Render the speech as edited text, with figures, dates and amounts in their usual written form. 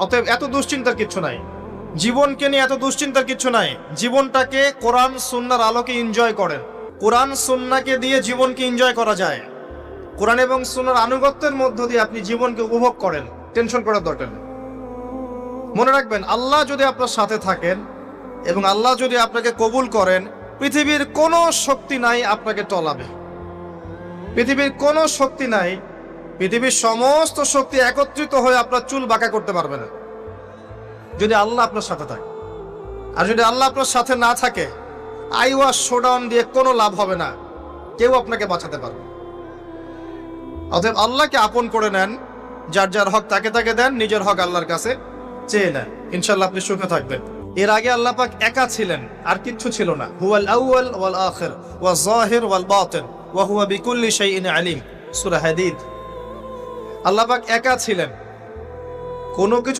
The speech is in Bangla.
অতএব এত দুশ্চিন্তার কিচ্ছু নাই, জীবনকে নিয়ে এত দুশ্চিন্তার কিচ্ছু নাই। জীবনটাকে কোরআন সুন্নাহর আলোকে এনজয় করেন। কোরআন সুন্নাহকে দিয়ে জীবনকে এনজয় করা যায়। কোরআন এবং সুন্নাহর আনুগত্যের মধ্য দিয়ে আপনি জীবনকে উপভোগ করেন, টেনশন করার দরকার নেই। মনে রাখবেন, আল্লাহ যদি আপনার সাথে থাকেন এবং আল্লাহ যদি আপনাকে কবুল করেন, পৃথিবীর কোনো শক্তি নাই আপনাকে টলাবে। পৃথিবীর কোনো শক্তি নাই, পৃথিবীর সমস্ত শক্তি একত্রিত হয়ে আপনার চুল বাঁকা করতে পারবে না, যদি আল্লাহ আপনার সাথে থাকে। আর যদি আল্লাহ আপনার সাথে না থাকে, আইওয়াস শোডাউন দিয়ে কোনো লাভ হবে না, কেউ আপনাকে বাঁচাতে পারবে না। অতএব আল্লাহকে আপন করে নেন, যার যার হক তাকে তাকে দেন, নিজের হক আল্লাহর কাছে চেয়ে নেন, ইনশাআল্লাহ আপনি সুখে থাকবেন। এর আগে আল্লাহ পাক একা ছিলেন, আর কিচ্ছু ছিল না। হুয়াল আউয়াল ওয়াল আখির ওয়াজ যাহির ওয়াল বাতিন ওয়া হুয়া বিকুল্লি শাইইন আলিম, সূরা হাদীদ। আল্লাহ পাক একা ছিলেন, কোনো কিছু